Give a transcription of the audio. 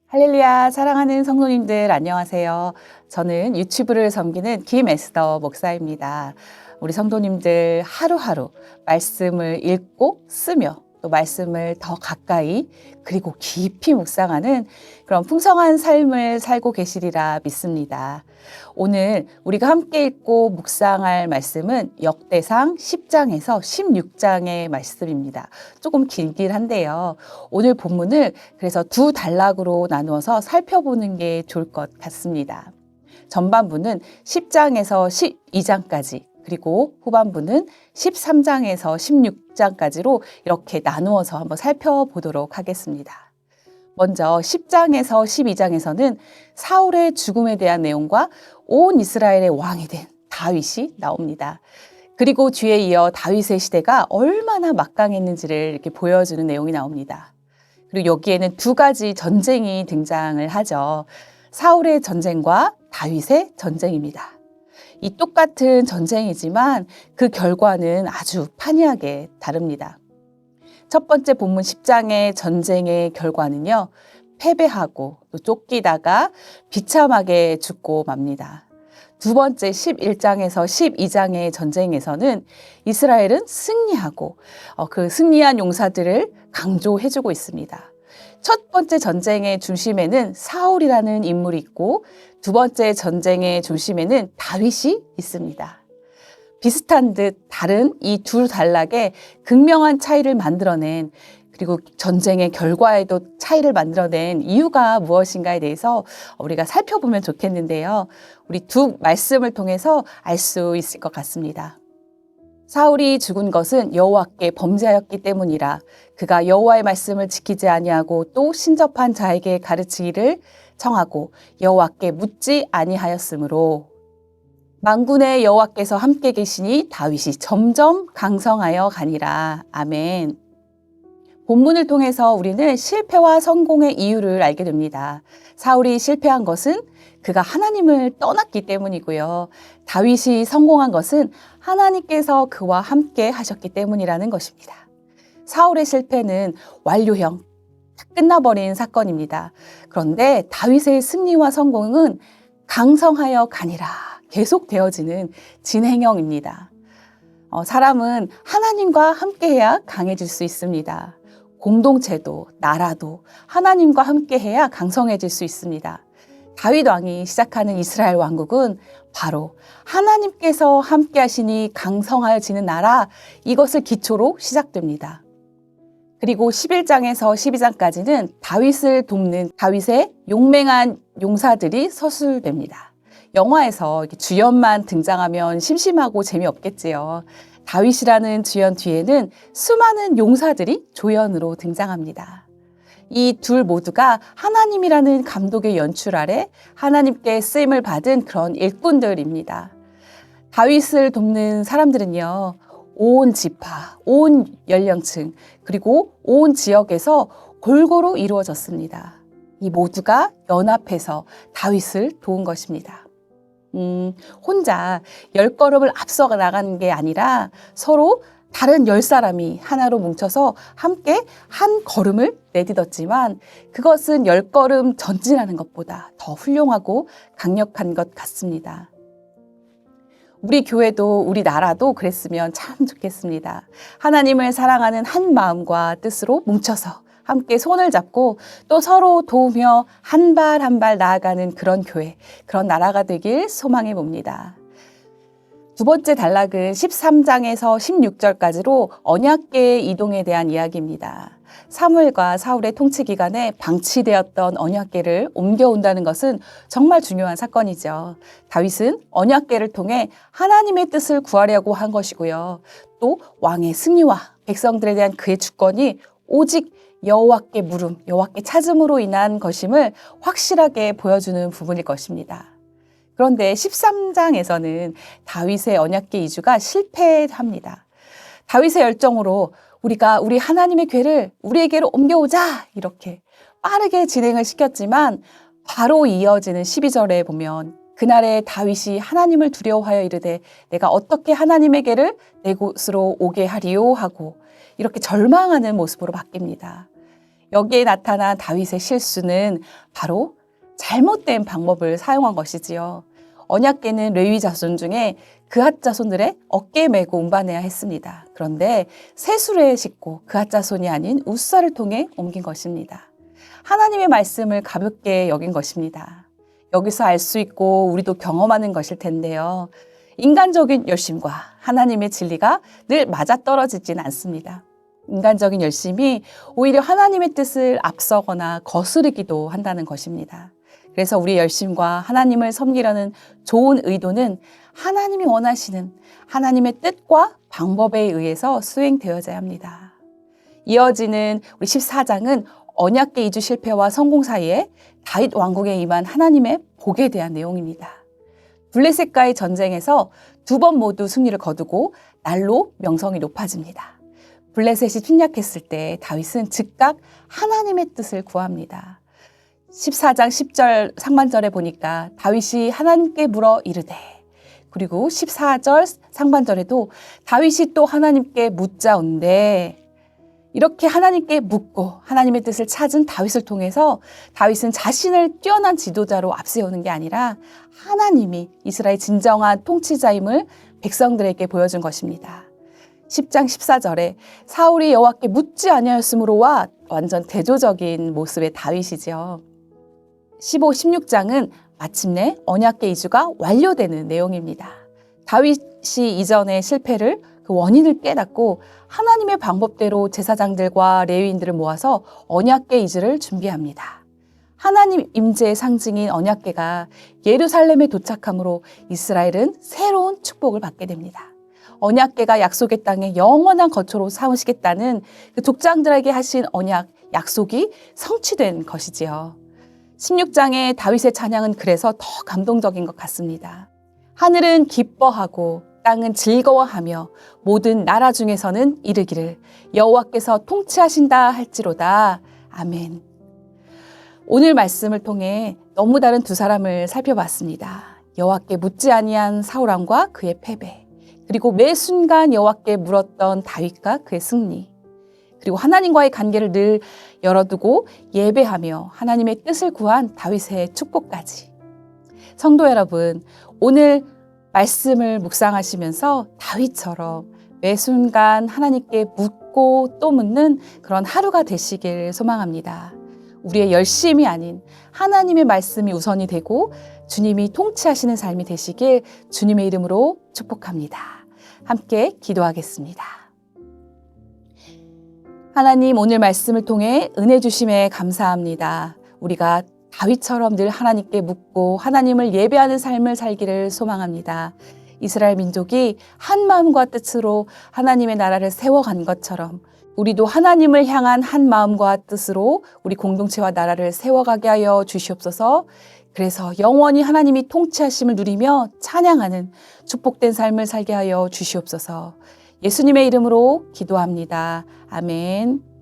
할렐루야, 사랑하는 성도님들 안녕하세요. 저는 유튜브를 섬기는 김에스더 목사입니다. 우리 성도님들 하루하루 말씀을 읽고 쓰며 또 말씀을 더 가까이 그리고 깊이 묵상하는 그런 풍성한 삶을 살고 계시리라 믿습니다. 오늘 우리가 함께 읽고 묵상할 말씀은 역대상 10장에서 16장의 말씀입니다. 조금 길긴 한데요. 오늘 본문을 그래서 두 단락으로 나누어서 살펴보는 게 좋을 것 같습니다. 전반부는 10장에서 12장까지 그리고 후반부는 13장에서 16장까지로 이렇게 나누어서 한번 살펴보도록 하겠습니다. 먼저 10장에서 12장에서는 사울의 죽음에 대한 내용과 온 이스라엘의 왕이 된 다윗이 나옵니다. 그리고 뒤에 이어 다윗의 시대가 얼마나 막강했는지를 이렇게 보여주는 내용이 나옵니다. 그리고 여기에는 두 가지 전쟁이 등장을 하죠. 사울의 전쟁과 다윗의 전쟁입니다. 이 똑같은 전쟁이지만 그 결과는 아주 판이하게 다릅니다. 첫 번째 본문 10장의 전쟁의 결과는요, 패배하고 또 쫓기다가 비참하게 죽고 맙니다. 두 번째 11장에서 12장의 전쟁에서는 이스라엘은 승리하고 그 승리한 용사들을 강조해주고 있습니다. 첫 번째 전쟁의 중심에는 사울이라는 인물이 있고 두 번째 전쟁의 중심에는 다윗이 있습니다. 비슷한 듯 다른 이 두 단락에 극명한 차이를 만들어낸 그리고 전쟁의 결과에도 차이를 만들어낸 이유가 무엇인가에 대해서 우리가 살펴보면 좋겠는데요. 우리 두 말씀을 통해서 알 수 있을 것 같습니다. 사울이 죽은 것은 여호와께 범죄하였기 때문이라 그가 여호와의 말씀을 지키지 아니하고 또 신접한 자에게 가르치기를 청하고 여호와께 묻지 아니하였으므로 만군의 여호와께서 함께 계시니 다윗이 점점 강성하여 가니라. 아멘. 본문을 통해서 우리는 실패와 성공의 이유를 알게 됩니다. 사울이 실패한 것은 그가 하나님을 떠났기 때문이고요. 다윗이 성공한 것은 하나님께서 그와 함께 하셨기 때문이라는 것입니다. 사울의 실패는 완료형, 끝나버린 사건입니다. 그런데 다윗의 승리와 성공은 강성하여 가니라. 계속되어지는 진행형입니다. 사람은 하나님과 함께해야 강해질 수 있습니다. 공동체도 나라도 하나님과 함께해야 강성해질 수 있습니다. 다윗 왕이 시작하는 이스라엘 왕국은 바로 하나님께서 함께 하시니 강성하여지는 나라, 이것을 기초로 시작됩니다. 그리고 11장에서 12장까지는 다윗을 돕는 다윗의 용맹한 용사들이 서술됩니다. 영화에서 주연만 등장하면 심심하고 재미없겠지요. 다윗이라는 주연 뒤에는 수많은 용사들이 조연으로 등장합니다. 이 둘 모두가 하나님이라는 감독의 연출 아래 하나님께 쓰임을 받은 그런 일꾼들입니다. 다윗을 돕는 사람들은요, 온 지파, 온 연령층, 그리고 온 지역에서 골고루 이루어졌습니다. 이 모두가 연합해서 다윗을 도운 것입니다. 혼자 10걸음을 앞서 나가는 게 아니라 서로 다른 10사람이 하나로 뭉쳐서 함께 한 걸음을 내딛었지만 그것은 10걸음 전진하는 것보다 더 훌륭하고 강력한 것 같습니다. 우리 교회도 우리 나라도 그랬으면 참 좋겠습니다. 하나님을 사랑하는 한 마음과 뜻으로 뭉쳐서 함께 손을 잡고 또 서로 도우며 한 발 한 발 나아가는 그런 교회, 그런 나라가 되길 소망해 봅니다. 두 번째 단락은 13장에서 16절까지로 언약궤의 이동에 대한 이야기입니다. 사무엘과 사울의 통치 기간에 방치되었던 언약궤를 옮겨온다는 것은 정말 중요한 사건이죠. 다윗은 언약궤를 통해 하나님의 뜻을 구하려고 한 것이고요. 또 왕의 승리와 백성들에 대한 그의 주권이 오직 여호와께 물음, 여호와께 찾음으로 인한 것임을 확실하게 보여주는 부분일 것입니다. 그런데 13장에서는 다윗의 언약궤 이주가 실패합니다. 다윗의 열정으로 우리가 우리 하나님의 궤를 우리에게로 옮겨오자 이렇게 빠르게 진행을 시켰지만 바로 이어지는 12절에 보면 그날에 다윗이 하나님을 두려워하여 이르되 내가 어떻게 하나님의 궤를 내 곳으로 오게 하리요 하고 이렇게 절망하는 모습으로 바뀝니다. 여기에 나타난 다윗의 실수는 바로 잘못된 방법을 사용한 것이지요. 언약궤는 레위 자손 중에 그앗 자손들의 어깨에 메고 운반해야 했습니다. 그런데 세수레에 싣고 그앗 자손이 아닌 웃사를 통해 옮긴 것입니다. 하나님의 말씀을 가볍게 여긴 것입니다. 여기서 알 수 있고 우리도 경험하는 것일 텐데요. 인간적인 열심과 하나님의 진리가 늘 맞아떨어지진 않습니다. 인간적인 열심이 오히려 하나님의 뜻을 앞서거나 거스르기도 한다는 것입니다. 그래서 우리의 열심과 하나님을 섬기려는 좋은 의도는 하나님이 원하시는 하나님의 뜻과 방법에 의해서 수행되어져야 합니다. 이어지는 우리 14장은 언약궤 이주 실패와 성공 사이에 다윗 왕국에 임한 하나님의 복에 대한 내용입니다. 블레셋과의 전쟁에서 2번 모두 승리를 거두고 날로 명성이 높아집니다. 블레셋이 침략했을 때 다윗은 즉각 하나님의 뜻을 구합니다. 14장 10절 상반절에 보니까 다윗이 하나님께 물어 이르되, 그리고 14절 상반절에도 다윗이 또 하나님께 묻자온데, 이렇게 하나님께 묻고 하나님의 뜻을 찾은 다윗을 통해서 다윗은 자신을 뛰어난 지도자로 앞세우는 게 아니라 하나님이 이스라엘 진정한 통치자임을 백성들에게 보여준 것입니다. 10장 14절에 사울이 여호와께 묻지 아니하였으므로와 완전 대조적인 모습의 다윗이죠. 15, 16장은 마침내 언약궤 이주가 완료되는 내용입니다. 다윗이 이전의 실패를 그 원인을 깨닫고 하나님의 방법대로 제사장들과 레위인들을 모아서 언약궤 이주를 준비합니다. 하나님 임재의 상징인 언약궤가 예루살렘에 도착함으로 이스라엘은 새로운 축복을 받게 됩니다. 언약궤가 약속의 땅에 영원한 거처로 삼으시겠다는 그 족장들에게 하신 언약, 약속이 성취된 것이지요. 16장의 다윗의 찬양은 그래서 더 감동적인 것 같습니다. 하늘은 기뻐하고 땅은 즐거워하며 모든 나라 중에서는 이르기를 여호와께서 통치하신다 할지로다. 아멘. 오늘 말씀을 통해 너무 다른 두 사람을 살펴봤습니다. 여호와께 묻지 아니한 사울왕과 그의 패배, 그리고 매 순간 여호와께 물었던 다윗과 그의 승리, 그리고 하나님과의 관계를 늘 열어두고 예배하며 하나님의 뜻을 구한 다윗의 축복까지. 성도 여러분, 오늘 말씀을 묵상하시면서 다윗처럼 매 순간 하나님께 묻고 또 묻는 그런 하루가 되시길 소망합니다. 우리의 열심이 아닌 하나님의 말씀이 우선이 되고 주님이 통치하시는 삶이 되시길 주님의 이름으로 축복합니다. 함께 기도하겠습니다. 하나님, 오늘 말씀을 통해 은혜 주심에 감사합니다. 우리가 다윗처럼 늘 하나님께 묻고 하나님을 예배하는 삶을 살기를 소망합니다. 이스라엘 민족이 한 마음과 뜻으로 하나님의 나라를 세워간 것처럼 우리도 하나님을 향한 한 마음과 뜻으로 우리 공동체와 나라를 세워가게 하여 주시옵소서. 그래서 영원히 하나님이 통치하심을 누리며 찬양하는 축복된 삶을 살게 하여 주시옵소서. 예수님의 이름으로 기도합니다. 아멘.